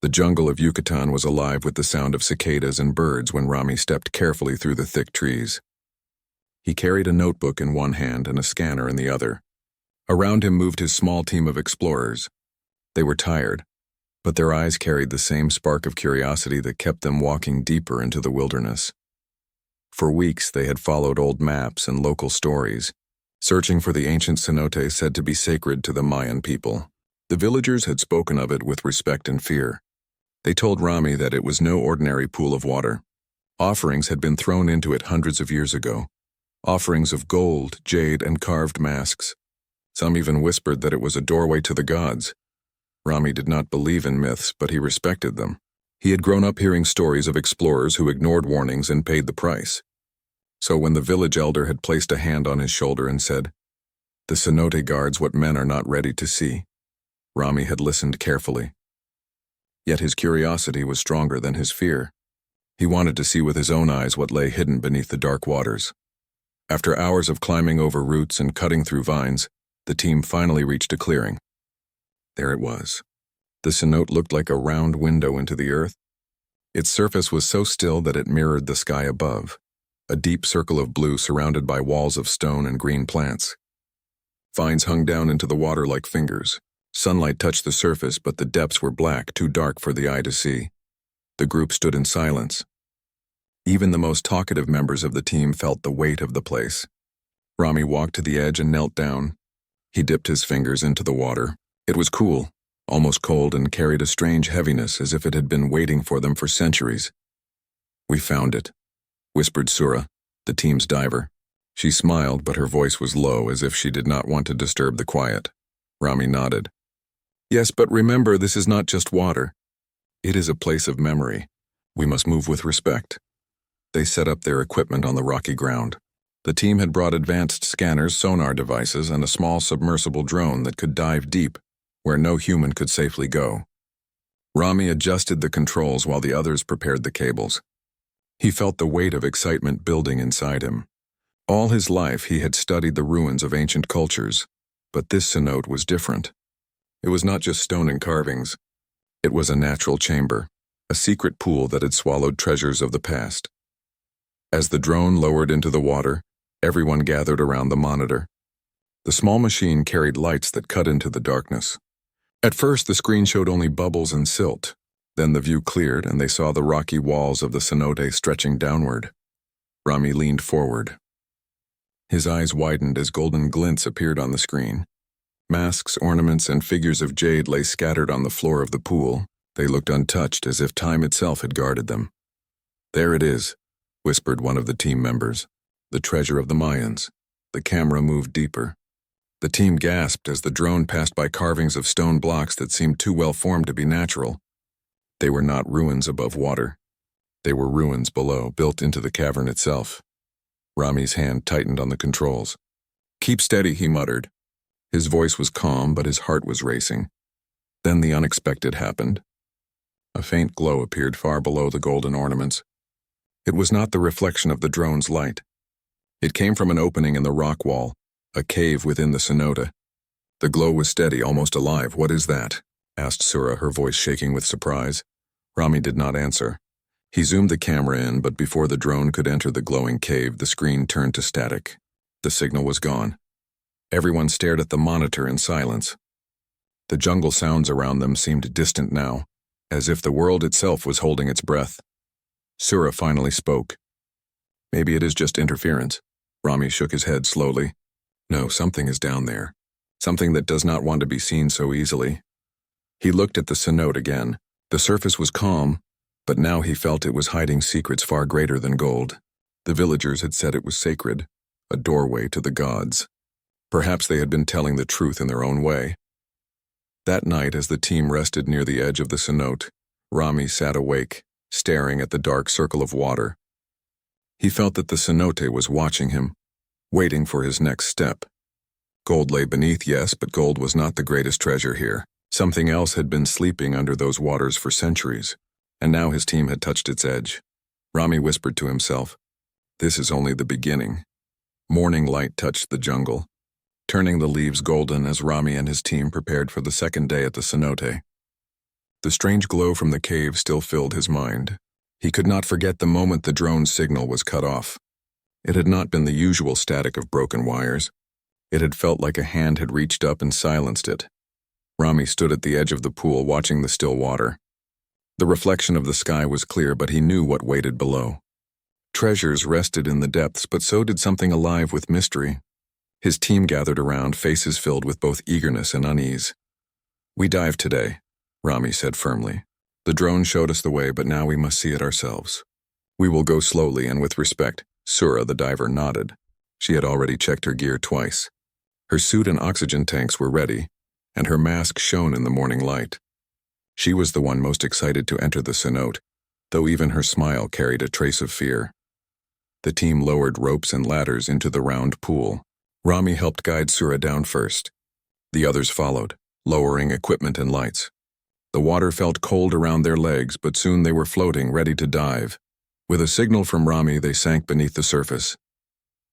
The jungle of Yucatan was alive with the sound of cicadas and birds when Rami stepped carefully through the thick trees. He carried a notebook in one hand and a scanner in the other. Around him moved his small team of explorers. They were tired, but their eyes carried the same spark of curiosity that kept them walking deeper into the wilderness. For weeks they had followed old maps and local stories, searching for the ancient cenote said to be sacred to the Mayan people. The villagers had spoken of it with respect and fear. They told Rami that it was no ordinary pool of water. Offerings had been thrown into it hundreds of years ago. Offerings of gold, jade, and carved masks. Some even whispered that it was a doorway to the gods. Rami did not believe in myths, but he respected them. He had grown up hearing stories of explorers who ignored warnings and paid the price. So when the village elder had placed a hand on his shoulder and said, "The cenote guards what men are not ready to see," Rami had listened carefully. Yet his curiosity was stronger than his fear. He wanted to see with his own eyes what lay hidden beneath the dark waters. After hours of climbing over roots and cutting through vines, the team finally reached a clearing. There it was. The cenote looked like a round window into the earth. Its surface was so still that it mirrored the sky above, a deep circle of blue surrounded by walls of stone and green plants. Vines hung down into the water like fingers. Sunlight touched the surface, but the depths were black, too dark for the eye to see. The group stood in silence. Even the most talkative members of the team felt the weight of the place. Rami walked to the edge and knelt down. He dipped his fingers into the water. It was cool, almost cold, and carried a strange heaviness as if it had been waiting for them for centuries. "We found it," whispered Sura, the team's diver. She smiled, but her voice was low, as if she did not want to disturb the quiet. Rami nodded. "Yes, but remember, this is not just water. It is a place of memory. We must move with respect." They set up their equipment on the rocky ground. The team had brought advanced scanners, sonar devices, and a small submersible drone that could dive deep, where no human could safely go. Rami adjusted the controls while the others prepared the cables. He felt the weight of excitement building inside him. All his life he had studied the ruins of ancient cultures, but this cenote was different. It was not just stone and carvings. It was a natural chamber, a secret pool that had swallowed treasures of the past. As the drone lowered into the water, everyone gathered around the monitor. The small machine carried lights that cut into the darkness. At first, the screen showed only bubbles and silt. Then the view cleared, and they saw the rocky walls of the cenote stretching downward. Rami leaned forward. His eyes widened as golden glints appeared on the screen. Masks, ornaments, and figures of jade lay scattered on the floor of the pool. They looked untouched, as if time itself had guarded them. "There it is," whispered one of the team members. "The treasure of the Mayans." The camera moved deeper. The team gasped as the drone passed by carvings of stone blocks that seemed too well formed to be natural. They were not ruins above water. They were ruins below, built into the cavern itself. Rami's hand tightened on the controls. "Keep steady," he muttered. His voice was calm, but his heart was racing. Then the unexpected happened. A faint glow appeared far below the golden ornaments. It was not the reflection of the drone's light. It came from an opening in the rock wall, a cave within the cenote. The glow was steady, almost alive. "What is that?" asked Sura, her voice shaking with surprise. Rami did not answer. He zoomed the camera in, but before the drone could enter the glowing cave, the screen turned to static. The signal was gone. Everyone stared at the monitor in silence. The jungle sounds around them seemed distant now, as if the world itself was holding its breath. Sura finally spoke. "Maybe it is just interference." Rami shook his head slowly. "No, something is down there. Something that does not want to be seen so easily." He looked at the cenote again. The surface was calm, but now he felt it was hiding secrets far greater than gold. The villagers had said it was sacred, a doorway to the gods. Perhaps they had been telling the truth in their own way. That night, as the team rested near the edge of the cenote, Rami sat awake, staring at the dark circle of water. He felt that the cenote was watching him, waiting for his next step. Gold lay beneath, yes, but gold was not the greatest treasure here. Something else had been sleeping under those waters for centuries, and now his team had touched its edge. Rami whispered to himself, "This is only the beginning." Morning light touched the jungle, turning the leaves golden as Rami and his team prepared for the second day at the cenote. The strange glow from the cave still filled his mind. He could not forget the moment the drone's signal was cut off. It had not been the usual static of broken wires. It had felt like a hand had reached up and silenced it. Rami stood at the edge of the pool watching the still water. The reflection of the sky was clear, but he knew what waited below. Treasures rested in the depths, but so did something alive with mystery. His team gathered around, faces filled with both eagerness and unease. "We dive today," Rami said firmly. "The drone showed us the way, but now we must see it ourselves. We will go slowly and with respect." Sura, the diver, nodded. She had already checked her gear twice. Her suit and oxygen tanks were ready, and her mask shone in the morning light. She was the one most excited to enter the cenote, though even her smile carried a trace of fear. The team lowered ropes and ladders into the round pool. Rami helped guide Sura down first. The others followed, lowering equipment and lights. The water felt cold around their legs, but soon they were floating, ready to dive. With a signal from Rami, they sank beneath the surface.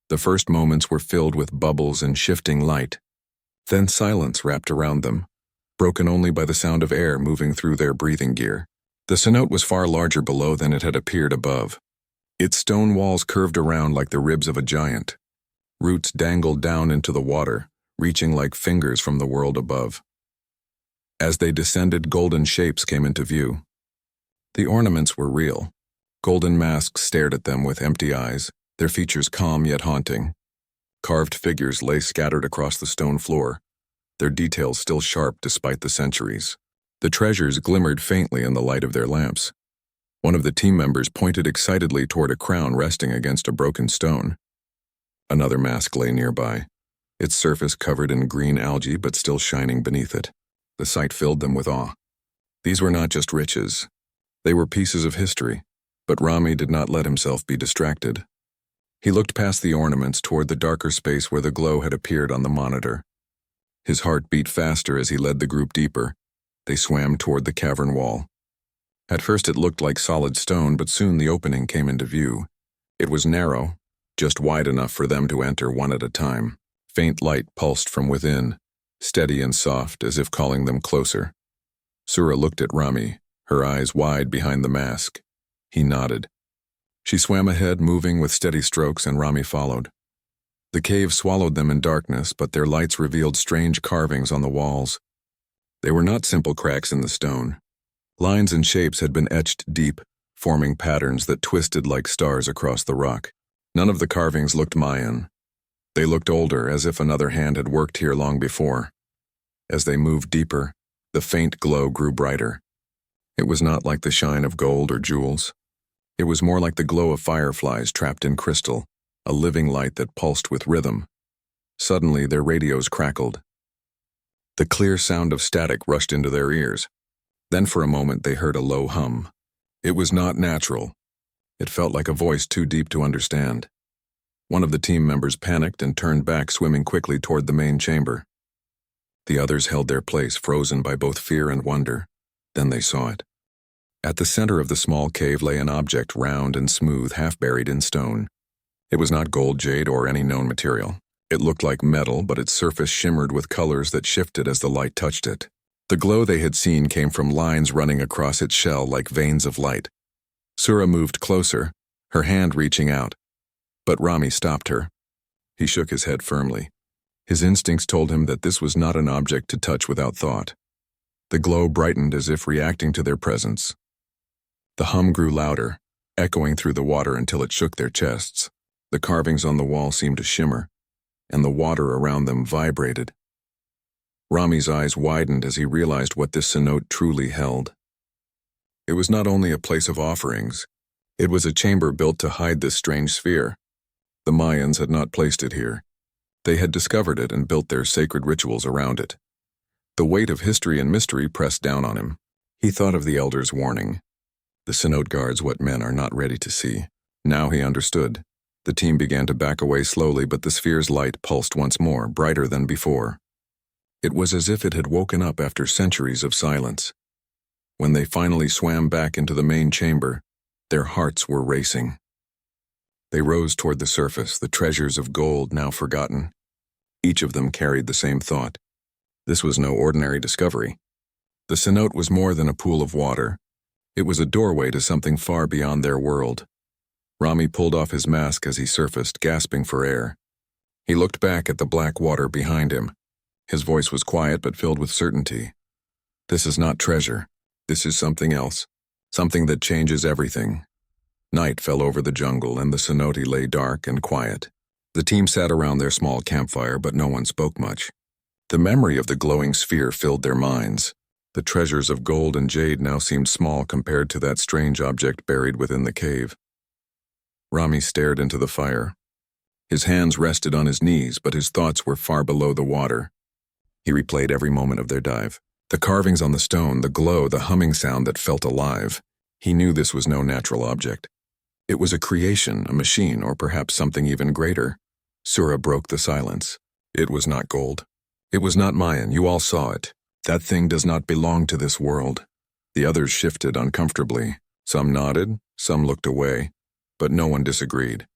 The first moments were filled with bubbles and shifting light. Then silence wrapped around them, broken only by the sound of air moving through their breathing gear. The cenote was far larger below than it had appeared above. Its stone walls curved around like the ribs of a giant. Roots dangled down into the water, reaching like fingers from the world above. As they descended, golden shapes came into view. The ornaments were real. Golden masks stared at them with empty eyes, their features calm yet haunting. Carved figures lay scattered across the stone floor, their details still sharp despite the centuries. The treasures glimmered faintly in the light of their lamps. One of the team members pointed excitedly toward a crown resting against a broken stone. Another mask lay nearby, its surface covered in green algae but still shining beneath it. The sight filled them with awe. These were not just riches. They were pieces of history, but Rami did not let himself be distracted. He looked past the ornaments toward the darker space where the glow had appeared on the monitor. His heart beat faster as he led the group deeper. They swam toward the cavern wall. At first it looked like solid stone, but soon the opening came into view. It was narrow, just wide enough for them to enter one at a time. Faint light pulsed from within, steady and soft, as if calling them closer. Sura looked at Rami, her eyes wide behind the mask. He nodded. She swam ahead, moving with steady strokes, and Rami followed. The cave swallowed them in darkness, but their lights revealed strange carvings on the walls. They were not simple cracks in the stone. Lines and shapes had been etched deep, forming patterns that twisted like stars across the rock. None of the carvings looked Mayan. They looked older, as if another hand had worked here long before. As they moved deeper, the faint glow grew brighter. It was not like the shine of gold or jewels. It was more like the glow of fireflies trapped in crystal, a living light that pulsed with rhythm. Suddenly, their radios crackled. The clear sound of static rushed into their ears. Then for a moment they heard a low hum. It was not natural. It felt like a voice too deep to understand. One of the team members panicked and turned back, swimming quickly toward the main chamber. The others held their place, frozen by both fear and wonder. Then they saw it. At the center of the small cave lay an object round and smooth, half buried in stone. It was not gold, jade, or any known material. It looked like metal, but its surface shimmered with colors that shifted as the light touched it. The glow they had seen came from lines running across its shell like veins of light. Sura moved closer, her hand reaching out. But Rami stopped her. He shook his head firmly. His instincts told him that this was not an object to touch without thought. The glow brightened as if reacting to their presence. The hum grew louder, echoing through the water until it shook their chests. The carvings on the wall seemed to shimmer, and the water around them vibrated. Rami's eyes widened as he realized what this cenote truly held. It was not only a place of offerings, it was a chamber built to hide this strange sphere. The Mayans had not placed it here. They had discovered it and built their sacred rituals around it. The weight of history and mystery pressed down on him. He thought of the elders' warning. The cenote guards what men are not ready to see. Now he understood. The team began to back away slowly, but the sphere's light pulsed once more, brighter than before. It was as if it had woken up after centuries of silence. When they finally swam back into the main chamber, their hearts were racing. They rose toward the surface, the treasures of gold now forgotten. Each of them carried the same thought. This was no ordinary discovery. The cenote was more than a pool of water. It was a doorway to something far beyond their world. Rami pulled off his mask as he surfaced, gasping for air. He looked back at the black water behind him. His voice was quiet but filled with certainty. This is not treasure. This is something else. Something that changes everything. Night fell over the jungle and the cenote lay dark and quiet. The team sat around their small campfire, but no one spoke much. The memory of the glowing sphere filled their minds. The treasures of gold and jade now seemed small compared to that strange object buried within the cave. Rami stared into the fire. His hands rested on his knees, but his thoughts were far below the water. He replayed every moment of their dive. The carvings on the stone, the glow, the humming sound that felt alive. He knew this was no natural object. It was a creation, a machine, or perhaps something even greater. Sura broke the silence. It was not gold. It was not Mayan, you all saw it. That thing does not belong to this world. The others shifted uncomfortably. Some nodded, some looked away, but no one disagreed.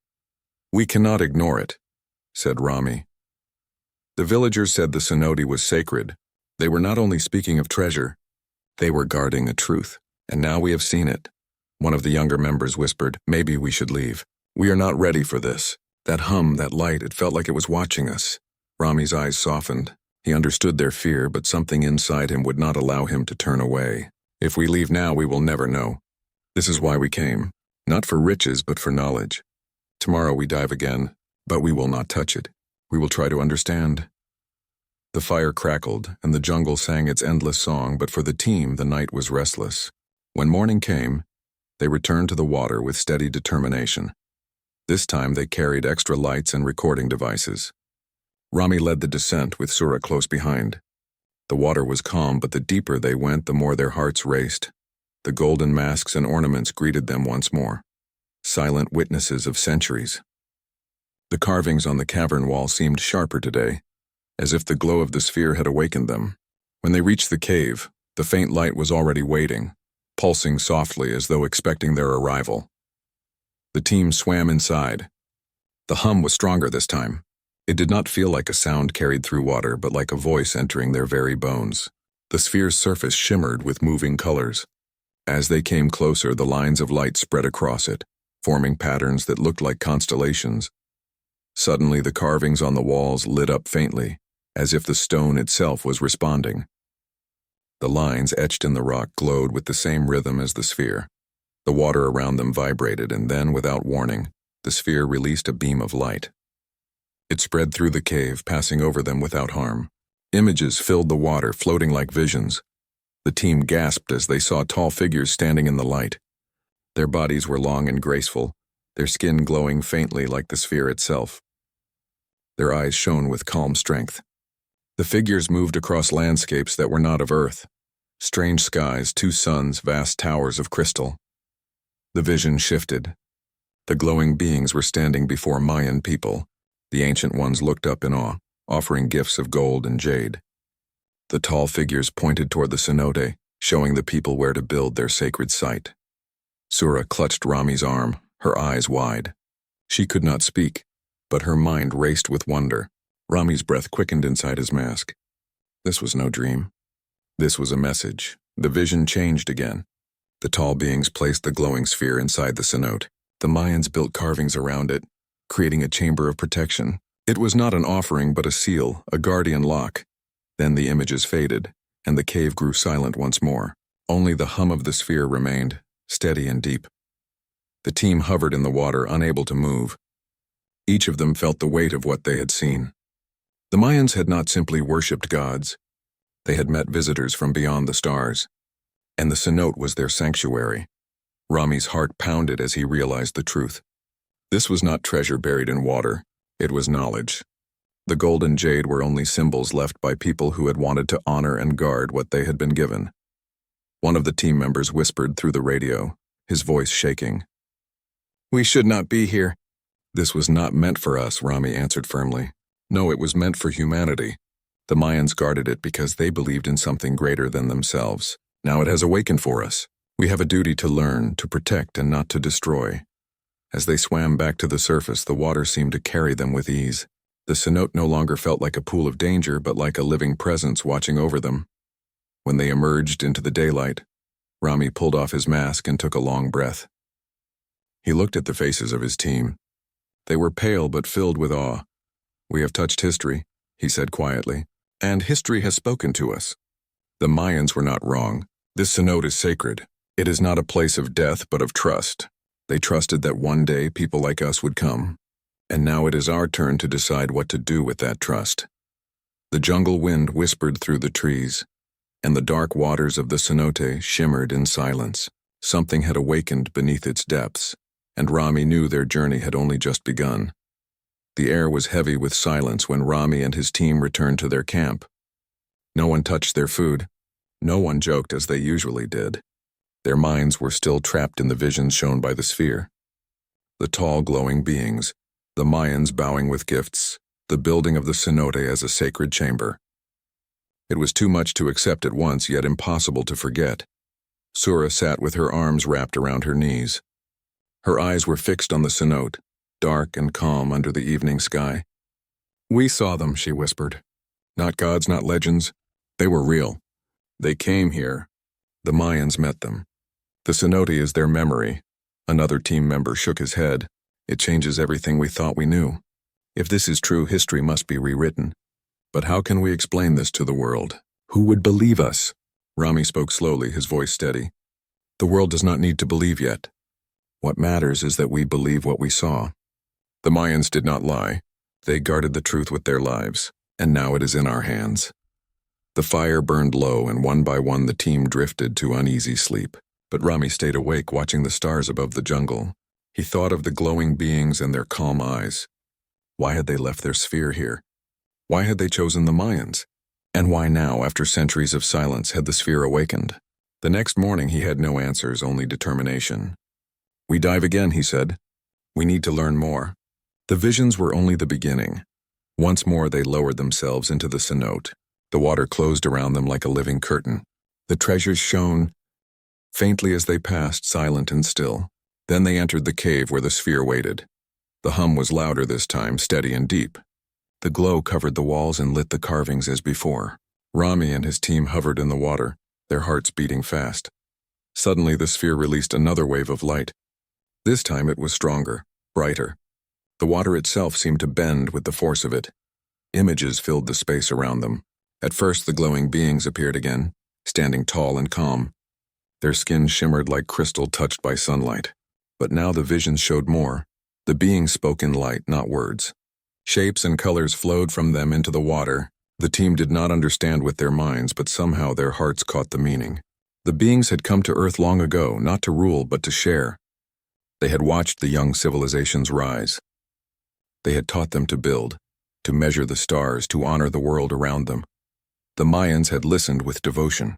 We cannot ignore it, said Rami. The villagers said the cenote was sacred. They were not only speaking of treasure, they were guarding a truth, and now we have seen it. One of the younger members whispered, maybe we should leave. We are not ready for this. That hum, that light, it felt like it was watching us. Rami's eyes softened. He understood their fear, but something inside him would not allow him to turn away. If we leave now, we will never know. This is why we came. Not for riches, but for knowledge. Tomorrow we dive again, but we will not touch it. We will try to understand. The fire crackled, and the jungle sang its endless song, but for the team, the night was restless. When morning came, they returned to the water with steady determination. This time they carried extra lights and recording devices. Rami led the descent with Sura close behind. The water was calm, but the deeper they went, the more their hearts raced. The golden masks and ornaments greeted them once more. Silent witnesses of centuries. The carvings on the cavern wall seemed sharper today, as if the glow of the sphere had awakened them. When they reached the cave, the faint light was already waiting, pulsing softly as though expecting their arrival. The team swam inside. The hum was stronger this time. It did not feel like a sound carried through water, but like a voice entering their very bones. The sphere's surface shimmered with moving colors. As they came closer, the lines of light spread across it, forming patterns that looked like constellations. Suddenly, the carvings on the walls lit up faintly, as if the stone itself was responding. The lines etched in the rock glowed with the same rhythm as the sphere. The water around them vibrated, and then, without warning, the sphere released a beam of light. It spread through the cave, passing over them without harm. Images filled the water, floating like visions. The team gasped as they saw tall figures standing in the light. Their bodies were long and graceful, their skin glowing faintly like the sphere itself. Their eyes shone with calm strength. The figures moved across landscapes that were not of Earth. Strange skies, 2 suns, vast towers of crystal. The vision shifted. The glowing beings were standing before Mayan people. The ancient ones looked up in awe, offering gifts of gold and jade. The tall figures pointed toward the cenote, showing the people where to build their sacred site. Sura clutched Rami's arm, her eyes wide. She could not speak, but her mind raced with wonder. Rami's breath quickened inside his mask. This was no dream. This was a message. The vision changed again. The tall beings placed the glowing sphere inside the cenote. The Mayans built carvings around it, creating a chamber of protection. It was not an offering, but a seal, a guardian lock. Then the images faded, and the cave grew silent once more. Only the hum of the sphere remained, steady and deep. The team hovered in the water, unable to move. Each of them felt the weight of what they had seen. The Mayans had not simply worshipped gods. They had met visitors from beyond the stars, and the cenote was their sanctuary. Rami's heart pounded as he realized the truth. This was not treasure buried in water, it was knowledge. The gold and jade were only symbols left by people who had wanted to honor and guard what they had been given. One of the team members whispered through the radio, his voice shaking. "We should not be here." "This was not meant for us," Rami answered firmly. "No, it was meant for humanity. The Mayans guarded it because they believed in something greater than themselves. Now it has awakened for us. We have a duty to learn, to protect, and not to destroy." As they swam back to the surface, the water seemed to carry them with ease. The cenote no longer felt like a pool of danger, but like a living presence watching over them. When they emerged into the daylight, Rami pulled off his mask and took a long breath. He looked at the faces of his team. They were pale but filled with awe. "We have touched history," he said quietly, "and history has spoken to us. The Mayans were not wrong. This cenote is sacred. It is not a place of death but of trust. They trusted that one day people like us would come. And now it is our turn to decide what to do with that trust." The jungle wind whispered through the trees, and the dark waters of the cenote shimmered in silence. Something had awakened beneath its depths, and Rami knew their journey had only just begun. The air was heavy with silence when Rami and his team returned to their camp. No one touched their food. No one joked as they usually did. Their minds were still trapped in the visions shown by the sphere. The tall, glowing beings, the Mayans bowing with gifts, the building of the cenote as a sacred chamber. It was too much to accept at once, yet impossible to forget. Sura sat with her arms wrapped around her knees. Her eyes were fixed on the cenote, dark and calm under the evening sky. "We saw them," she whispered. "Not gods, not legends. They were real. They came here. The Mayans met them. The cenote is their memory." Another team member shook his head. "It changes everything we thought we knew. If this is true, history must be rewritten. But how can we explain this to the world? Who would believe us?" Rami spoke slowly, his voice steady. "The world does not need to believe yet. What matters is that we believe what we saw. The Mayans did not lie. They guarded the truth with their lives, and now it is in our hands." The fire burned low, and one by one the team drifted to uneasy sleep. But Rami stayed awake, watching the stars above the jungle. He thought of the glowing beings and their calm eyes. Why had they left their sphere here? Why had they chosen the Mayans? And why now, after centuries of silence, had the sphere awakened? The next morning he had no answers, only determination. "We dive again," he said. "We need to learn more." The visions were only the beginning. Once more they lowered themselves into the cenote. The water closed around them like a living curtain. The treasures shone faintly as they passed, silent and still. Then they entered the cave where the sphere waited. The hum was louder this time, steady and deep. The glow covered the walls and lit the carvings as before. Rami and his team hovered in the water, their hearts beating fast. Suddenly the sphere released another wave of light. This time it was stronger, brighter. The water itself seemed to bend with the force of it. Images filled the space around them. At first the glowing beings appeared again, standing tall and calm. Their skin shimmered like crystal touched by sunlight. But now the visions showed more. The beings spoke in light, not words. Shapes and colors flowed from them into the water. The team did not understand with their minds, but somehow their hearts caught the meaning. The beings had come to Earth long ago, not to rule, but to share. They had watched the young civilizations rise. They had taught them to build, to measure the stars, to honor the world around them. The Mayans had listened with devotion.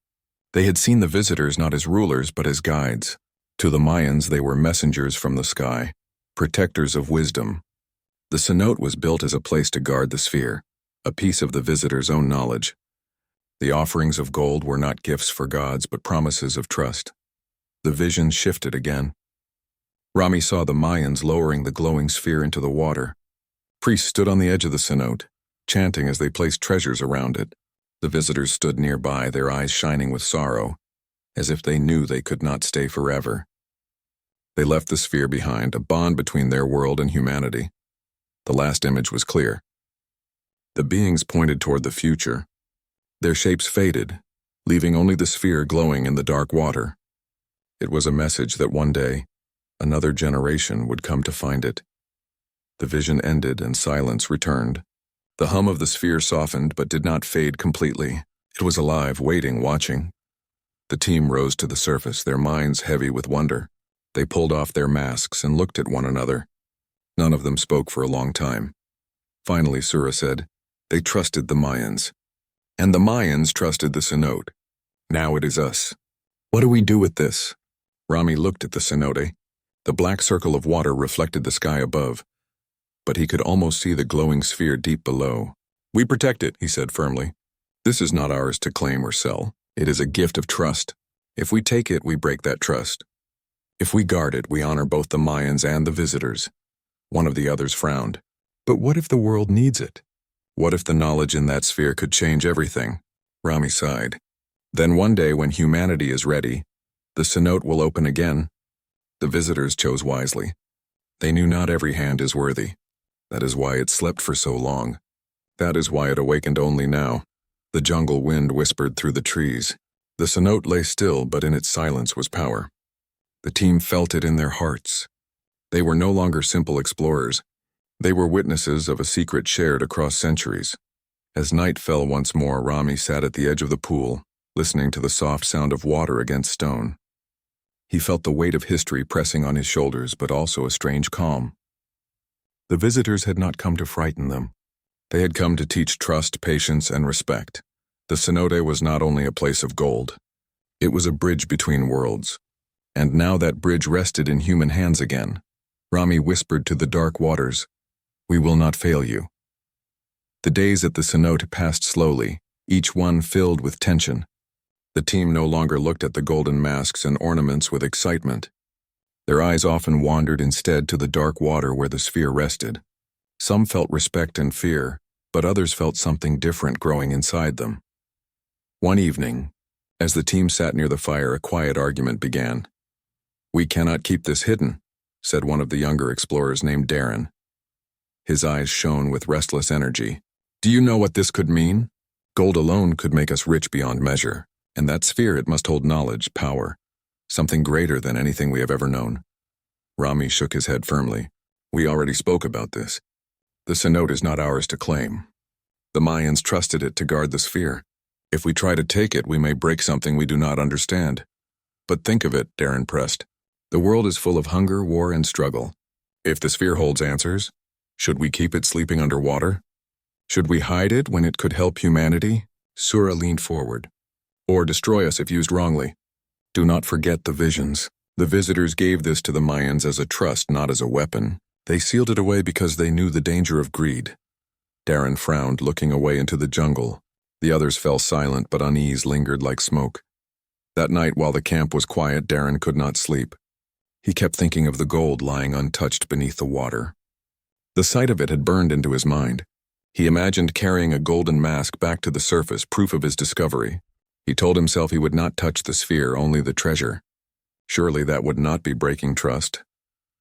They had seen the visitors not as rulers, but as guides. To the Mayans, they were messengers from the sky, protectors of wisdom. The cenote was built as a place to guard the sphere, a piece of the visitor's own knowledge. The offerings of gold were not gifts for gods, but promises of trust. The vision shifted again. Rami saw the Mayans lowering the glowing sphere into the water. Priests stood on the edge of the cenote, chanting as they placed treasures around it. The visitors stood nearby, their eyes shining with sorrow, as if they knew they could not stay forever. They left the sphere behind, a bond between their world and humanity. The last image was clear. The beings pointed toward the future. Their shapes faded, leaving only the sphere glowing in the dark water. It was a message that one day, another generation would come to find it. The vision ended and silence returned. The hum of the sphere softened but did not fade completely. It was alive, waiting, watching. The team rose to the surface, their minds heavy with wonder. They pulled off their masks and looked at one another. None of them spoke for a long time. Finally, Sura said, "They trusted the Mayans. And the Mayans trusted the cenote. Now it is us. What do we do with this?" Rami looked at the cenote. The black circle of water reflected the sky above, but he could almost see the glowing sphere deep below. "We protect it," he said firmly. "This is not ours to claim or sell. It is a gift of trust. If we take it, we break that trust. If we guard it, we honor both the Mayans and the visitors." One of the others frowned. "But what if the world needs it? What if the knowledge in that sphere could change everything?" Rami sighed. Then one day when humanity is ready, the cenote will open again. The visitors chose wisely. They knew not every hand is worthy. That is why it slept for so long. That is why it awakened only now. The jungle wind whispered through the trees. The cenote lay still, but in its silence was power. The team felt it in their hearts. They were no longer simple explorers. They were witnesses of a secret shared across centuries. As night fell once more, Rami sat at the edge of the pool, listening to the soft sound of water against stone. He felt the weight of history pressing on his shoulders, but also a strange calm. The visitors had not come to frighten them. They had come to teach trust, patience, and respect. The cenote was not only a place of gold. It was a bridge between worlds. And now that bridge rested in human hands again. Rami whispered to the dark waters, "We will not fail you." The days at the cenote passed slowly, each one filled with tension. The team no longer looked at the golden masks and ornaments with excitement. Their eyes often wandered instead to the dark water where the sphere rested. Some felt respect and fear, but others felt something different growing inside them. One evening, as the team sat near the fire, a quiet argument began. "We cannot keep this hidden," said one of the younger explorers named Darren. His eyes shone with restless energy. "Do you know what this could mean? Gold alone could make us rich beyond measure, and that sphere, it must hold knowledge, power, something greater than anything we have ever known." Rami shook his head firmly. "We already spoke about this. The cenote is not ours to claim. The Mayans trusted it to guard the sphere. If we try to take it, we may break something we do not understand." "But think of it," Darren pressed. "The world is full of hunger, war, and struggle. If the sphere holds answers, should we keep it sleeping underwater? Should we hide it when it could help humanity?" Sura leaned forward. "Or destroy us if used wrongly. Do not forget the visions. The visitors gave this to the Mayans as a trust, not as a weapon. They sealed it away because they knew the danger of greed." Darren frowned, looking away into the jungle. The others fell silent, but unease lingered like smoke. That night, while the camp was quiet, Darren could not sleep. He kept thinking of the gold lying untouched beneath the water. The sight of it had burned into his mind. He imagined carrying a golden mask back to the surface, proof of his discovery. He told himself he would not touch the sphere, only the treasure. Surely that would not be breaking trust.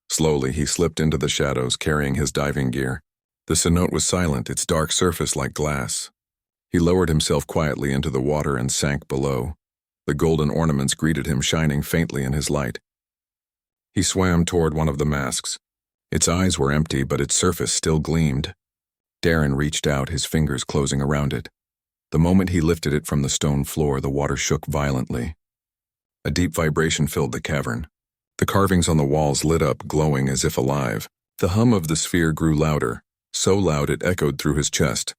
Slowly, he slipped into the shadows, carrying his diving gear. The cenote was silent, its dark surface like glass. He lowered himself quietly into the water and sank below. The golden ornaments greeted him, shining faintly in his light. He swam toward one of the masks. Its eyes were empty, but its surface still gleamed. Darren reached out, his fingers closing around it. The moment he lifted it from the stone floor, the water shook violently. A deep vibration filled the cavern. The carvings on the walls lit up, glowing as if alive. The hum of the sphere grew louder, so loud it echoed through his chest.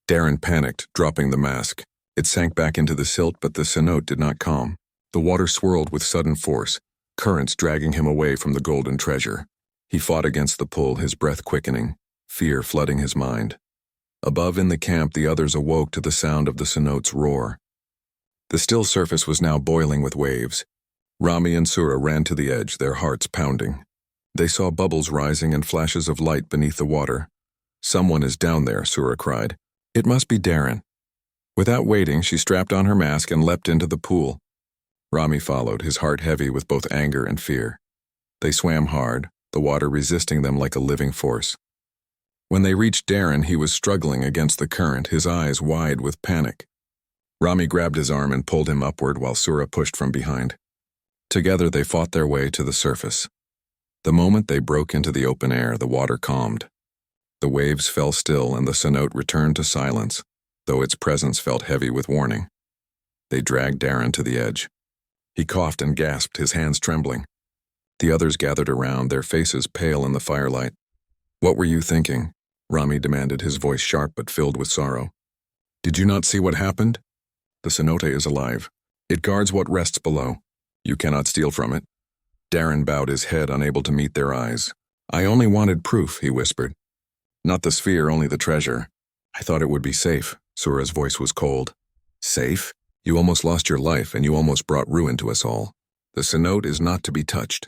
Darren panicked, dropping the mask. It sank back into the silt, but the cenote did not calm. The water swirled with sudden force, currents dragging him away from the golden treasure. He fought against the pull, his breath quickening, fear flooding his mind. Above in the camp, the others awoke to the sound of the cenote's roar. The still surface was now boiling with waves. Rami and Sura ran to the edge, their hearts pounding. They saw bubbles rising and flashes of light beneath the water. "Someone is down there," Sura cried. "It must be Darren." Without waiting, she strapped on her mask and leapt into the pool. Rami followed, his heart heavy with both anger and fear. They swam hard, the water resisting them like a living force. When they reached Darren, he was struggling against the current, his eyes wide with panic. Rami grabbed his arm and pulled him upward while Sura pushed from behind. Together they fought their way to the surface. The moment they broke into the open air, the water calmed. The waves fell still and the cenote returned to silence, though its presence felt heavy with warning. They dragged Darren to the edge. He coughed and gasped, his hands trembling. The others gathered around, their faces pale in the firelight. "What were you thinking?" Rami demanded, his voice sharp but filled with sorrow. "Did you not see what happened? The cenote is alive. It guards what rests below. You cannot steal from it." Darren bowed his head, unable to meet their eyes. "I only wanted proof," he whispered. "Not the sphere, only the treasure. I thought it would be safe." Sura's voice was cold. "Safe? You almost lost your life, and you almost brought ruin to us all. The cenote is not to be touched."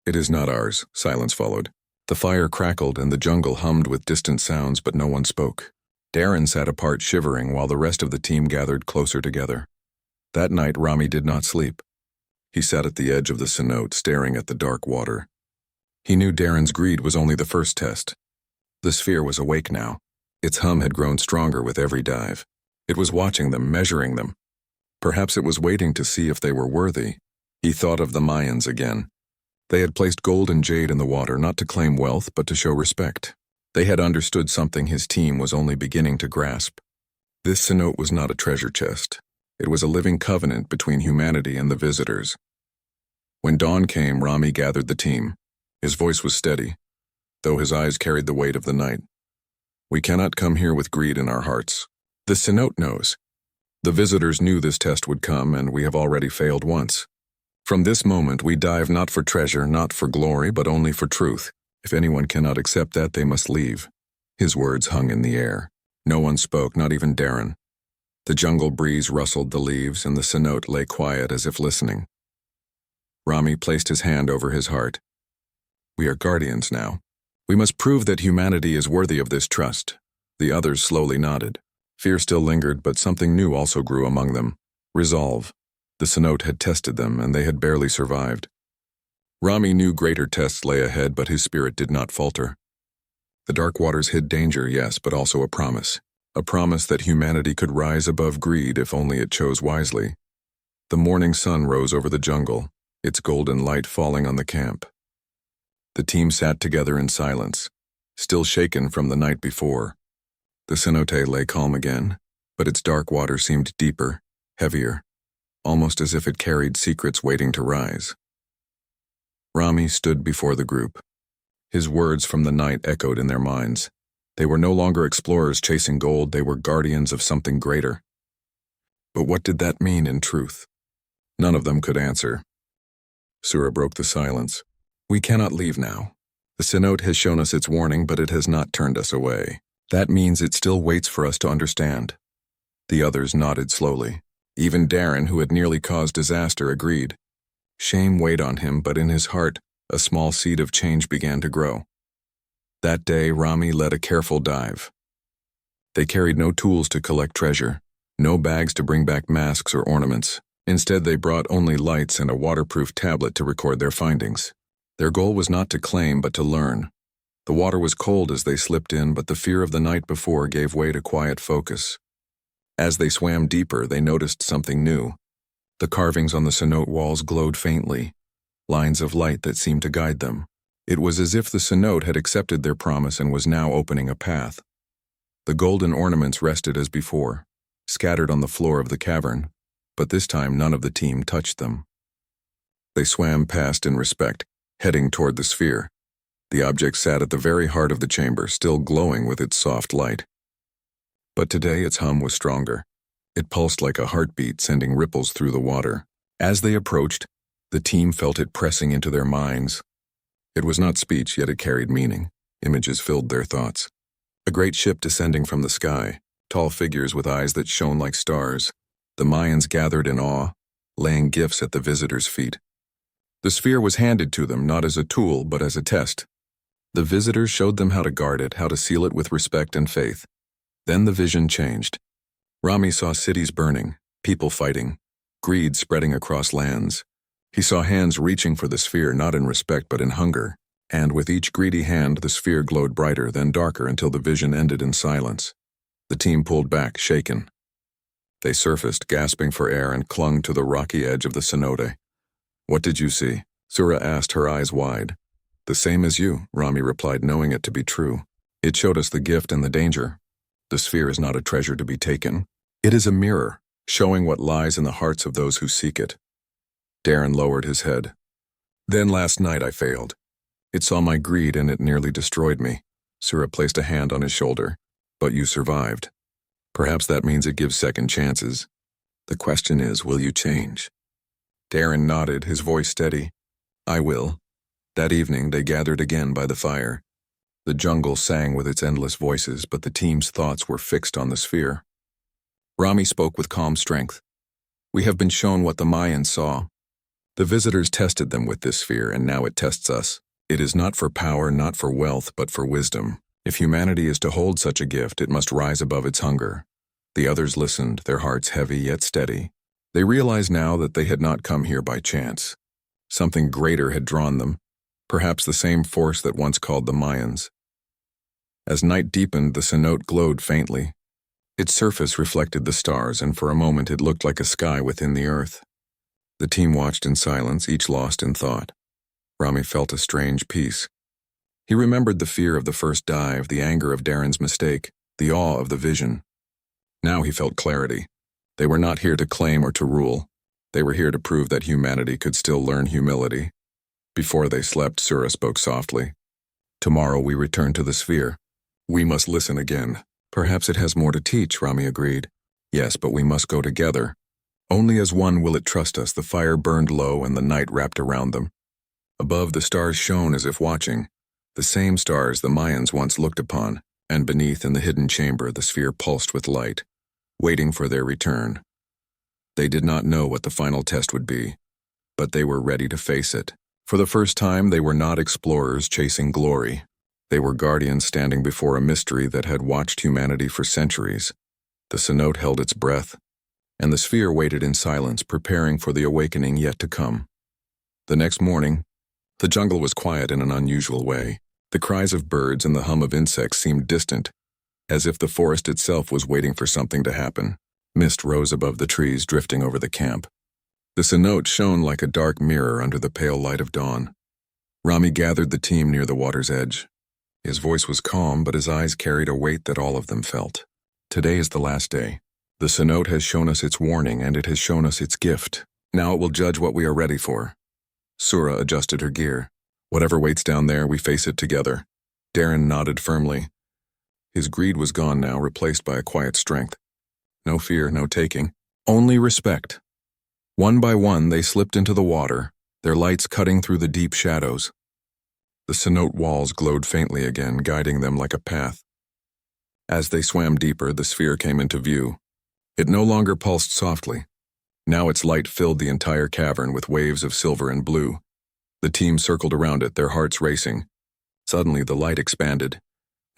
"It is not ours." Silence followed. The fire crackled and the jungle hummed with distant sounds, but no one spoke. Darren sat apart shivering while the rest of the team gathered closer together. That night, Rami did not sleep. He sat at the edge of the cenote, staring at the dark water. He knew Darren's greed was only the first test. The sphere was awake now. Its hum had grown stronger with every dive. It was watching them, measuring them. Perhaps it was waiting to see if they were worthy. He thought of the Mayans again. They had placed gold and jade in the water, not to claim wealth, but to show respect. They had understood something his team was only beginning to grasp. This cenote was not a treasure chest. It was a living covenant between humanity and the visitors. When dawn came, Rami gathered the team. His voice was steady, though his eyes carried the weight of the night. We cannot come here with greed in our hearts. The cenote knows. The visitors knew this test would come, and we have already failed once. From this moment, we dive not for treasure, not for glory, but only for truth. If anyone cannot accept that, they must leave. His words hung in the air. No one spoke, not even Darren. The jungle breeze rustled the leaves, and the cenote lay quiet as if listening. Rami placed his hand over his heart. We are guardians now. We must prove that humanity is worthy of this trust. The others slowly nodded. Fear still lingered, but something new also grew among them. Resolve. The cenote had tested them, and they had barely survived. Rami knew greater tests lay ahead, but his spirit did not falter. The dark waters hid danger, yes, but also a promise. A promise that humanity could rise above greed if only it chose wisely. The morning sun rose over the jungle, its golden light falling on the camp. The team sat together in silence, still shaken from the night before. The cenote lay calm again, but its dark water seemed deeper, heavier, almost as if it carried secrets waiting to rise. Rami stood before the group. His words from the night echoed in their minds. They were no longer explorers chasing gold, they were guardians of something greater. But what did that mean in truth? None of them could answer. Sura broke the silence. We cannot leave now. The cenote has shown us its warning, but it has not turned us away. That means it still waits for us to understand. The others nodded slowly. Even Darren, who had nearly caused disaster, agreed. Shame weighed on him, but in his heart, a small seed of change began to grow. That day, Rami led a careful dive. They carried no tools to collect treasure, no bags to bring back masks or ornaments. Instead, they brought only lights and a waterproof tablet to record their findings. Their goal was not to claim, but to learn. The water was cold as they slipped in, but the fear of the night before gave way to quiet focus. As they swam deeper, they noticed something new. The carvings on the cenote walls glowed faintly, lines of light that seemed to guide them. It was as if the cenote had accepted their promise and was now opening a path. The golden ornaments rested as before, scattered on the floor of the cavern, but this time none of the team touched them. They swam past in respect, heading toward the sphere. The object sat at the very heart of the chamber, still glowing with its soft light. But today its hum was stronger. It pulsed like a heartbeat, sending ripples through the water. As they approached, the team felt it pressing into their minds. It was not speech, yet it carried meaning. Images filled their thoughts. A great ship descending from the sky, tall figures with eyes that shone like stars. The Mayans gathered in awe, laying gifts at the visitors' feet. The sphere was handed to them not as a tool, but as a test. The visitors showed them how to guard it, how to seal it with respect and faith. Then the vision changed. Rami saw cities burning, people fighting, greed spreading across lands. He saw hands reaching for the sphere not in respect but in hunger, and with each greedy hand the sphere glowed brighter, then darker until the vision ended in silence. The team pulled back, shaken. They surfaced, gasping for air, and clung to the rocky edge of the cenote. What did you see? Sura asked, her eyes wide. The same as you, Rami replied, knowing it to be true. It showed us the gift and the danger. The sphere is not a treasure to be taken. It is a mirror, showing what lies in the hearts of those who seek it. Darren lowered his head. Then last night I failed. It saw my greed and it nearly destroyed me. Sura placed a hand on his shoulder. But you survived. Perhaps that means it gives second chances. The question is, will you change? Darren nodded, his voice steady. I will. That evening they gathered again by the fire. The jungle sang with its endless voices, but the team's thoughts were fixed on the sphere. Rami spoke with calm strength. We have been shown what the Mayans saw. The visitors tested them with this sphere, and now it tests us. It is not for power, not for wealth, but for wisdom. If humanity is to hold such a gift, it must rise above its hunger. The others listened, their hearts heavy yet steady. They realized now that they had not come here by chance. Something greater had drawn them, perhaps the same force that once called the Mayans. As night deepened, the cenote glowed faintly. Its surface reflected the stars, and for a moment it looked like a sky within the earth. The team watched in silence, each lost in thought. Rami felt a strange peace. He remembered the fear of the first dive, the anger of Darren's mistake, the awe of the vision. Now he felt clarity. They were not here to claim or to rule. They were here to prove that humanity could still learn humility. Before they slept, Sura spoke softly. "Tomorrow we return to the sphere. We must listen again. Perhaps it has more to teach," Rami agreed. "Yes, but we must go together. Only as one will it trust us." The fire burned low and the night wrapped around them. Above, the stars shone as if watching, the same stars the Mayans once looked upon, and beneath, in the hidden chamber, the sphere pulsed with light, waiting for their return. They did not know what the final test would be, but they were ready to face it. For the first time, they were not explorers chasing glory. They were guardians standing before a mystery that had watched humanity for centuries. The cenote held its breath, and the sphere waited in silence, preparing for the awakening yet to come. The next morning, the jungle was quiet in an unusual way. The cries of birds and the hum of insects seemed distant, as if the forest itself was waiting for something to happen. Mist rose above the trees, drifting over the camp. The cenote shone like a dark mirror under the pale light of dawn. Rami gathered the team near the water's edge. His voice was calm, but his eyes carried a weight that all of them felt. "Today is the last day. The cenote has shown us its warning, and it has shown us its gift. Now it will judge what we are ready for." Sura adjusted her gear. "Whatever waits down there, we face it together." Darren nodded firmly. His greed was gone now, replaced by a quiet strength. No fear, no taking, only respect. One by one, they slipped into the water, their lights cutting through the deep shadows. The cenote walls glowed faintly again, guiding them like a path. As they swam deeper, the sphere came into view. It no longer pulsed softly. Now its light filled the entire cavern with waves of silver and blue. The team circled around it, their hearts racing. Suddenly the light expanded,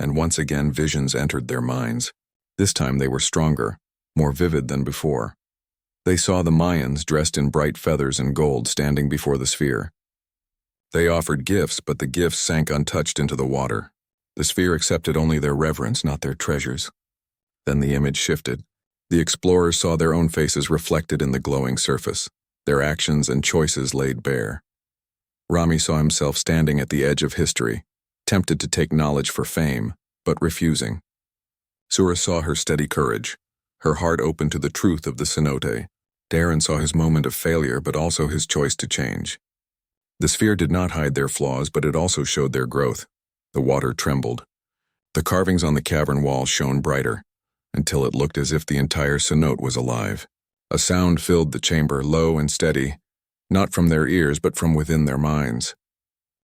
and once again visions entered their minds. This time they were stronger, more vivid than before. They saw the Mayans, dressed in bright feathers and gold, standing before the sphere. They offered gifts, but the gifts sank untouched into the water. The sphere accepted only their reverence, not their treasures. Then the image shifted. The explorers saw their own faces reflected in the glowing surface, their actions and choices laid bare. Rami saw himself standing at the edge of history, tempted to take knowledge for fame, but refusing. Sura saw her steady courage, her heart open to the truth of the cenote. Darren saw his moment of failure, but also his choice to change. The sphere did not hide their flaws, but it also showed their growth. The water trembled. The carvings on the cavern wall shone brighter, until it looked as if the entire cenote was alive. A sound filled the chamber, low and steady, not from their ears, but from within their minds.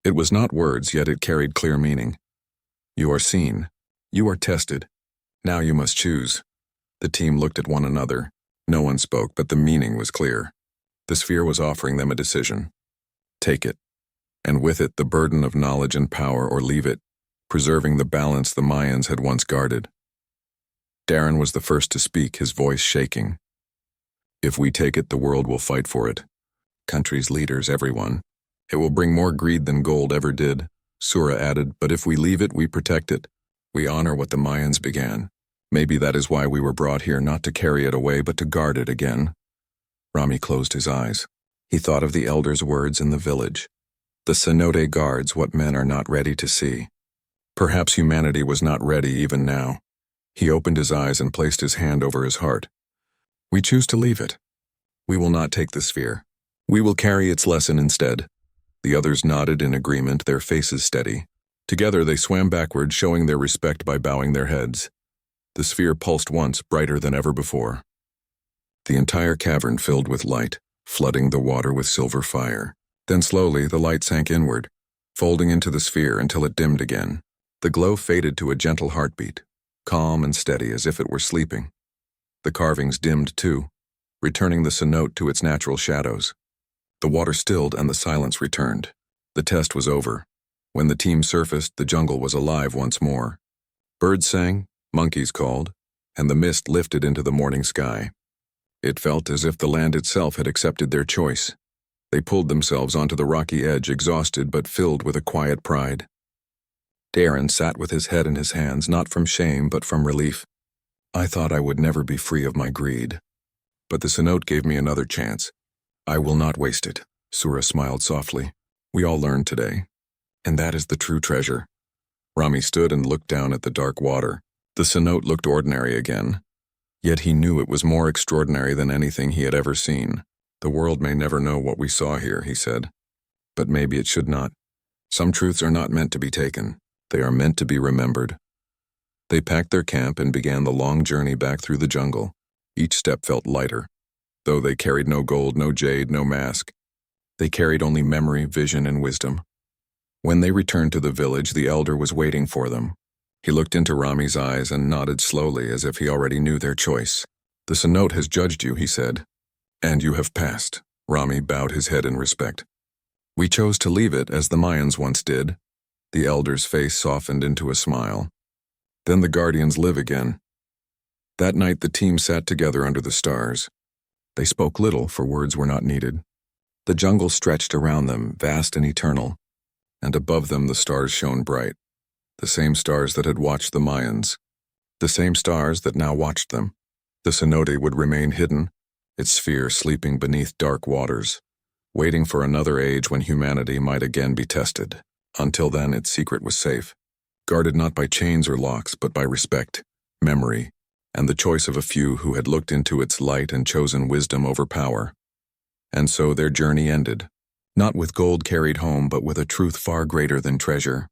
It was not words, yet it carried clear meaning. "You are seen. You are tested. Now you must choose." The team looked at one another. No one spoke, but the meaning was clear. The sphere was offering them a decision. Take it, and with it the burden of knowledge and power, or leave it, preserving the balance the Mayans had once guarded. Darren was the first to speak, his voice shaking. "If we take it, the world will fight for it. Countries, leaders, everyone. It will bring more greed than gold ever did," Sura added, "but if we leave it, we protect it. We honor what the Mayans began. Maybe that is why we were brought here, not to carry it away, but to guard it again." Rami closed his eyes. He thought of the elders' words in the village. The cenote guards what men are not ready to see. Perhaps humanity was not ready even now. He opened his eyes and placed his hand over his heart. "We choose to leave it. We will not take the sphere. We will carry its lesson instead." The others nodded in agreement, their faces steady. Together they swam backward, showing their respect by bowing their heads. The sphere pulsed once, brighter than ever before. The entire cavern filled with light, flooding the water with silver fire. Then slowly the light sank inward, folding into the sphere until it dimmed again. The glow faded to a gentle heartbeat, calm and steady as if it were sleeping. The carvings dimmed too, returning the cenote to its natural shadows. The water stilled and the silence returned. The test was over. When the team surfaced, the jungle was alive once more. Birds sang, monkeys called, and the mist lifted into the morning sky. It felt as if the land itself had accepted their choice. They pulled themselves onto the rocky edge, exhausted but filled with a quiet pride. Darren sat with his head in his hands, not from shame but from relief. I thought I would never be free of my greed. But the Cenote gave me another chance. I will not waste it. Sura smiled softly. We all learned today. And that is the true treasure. Rami stood and looked down at the dark water. The Cenote looked ordinary again. Yet he knew it was more extraordinary than anything he had ever seen. The world may never know what we saw here, he said. But maybe it should not. Some truths are not meant to be taken. They are meant to be remembered. They packed their camp and began the long journey back through the jungle. Each step felt lighter. Though they carried no gold, no jade, no mask. They carried only memory, vision, and wisdom. When they returned to the village, the elder was waiting for them. He looked into Rami's eyes and nodded slowly as if he already knew their choice. The Cenote has judged you, he said. And you have passed. Rami bowed his head in respect. We chose to leave it as the Mayans once did. The elder's face softened into a smile. Then the guardians live again. That night the team sat together under the stars. They spoke little, for words were not needed. The jungle stretched around them, vast and eternal, and above them the stars shone bright. The same stars that had watched the Mayans. The same stars that now watched them. The Cenote would remain hidden, its sphere sleeping beneath dark waters, waiting for another age when humanity might again be tested. Until then, its secret was safe, guarded not by chains or locks, but by respect, memory, and the choice of a few who had looked into its light and chosen wisdom over power. And so their journey ended, not with gold carried home, but with a truth far greater than treasure.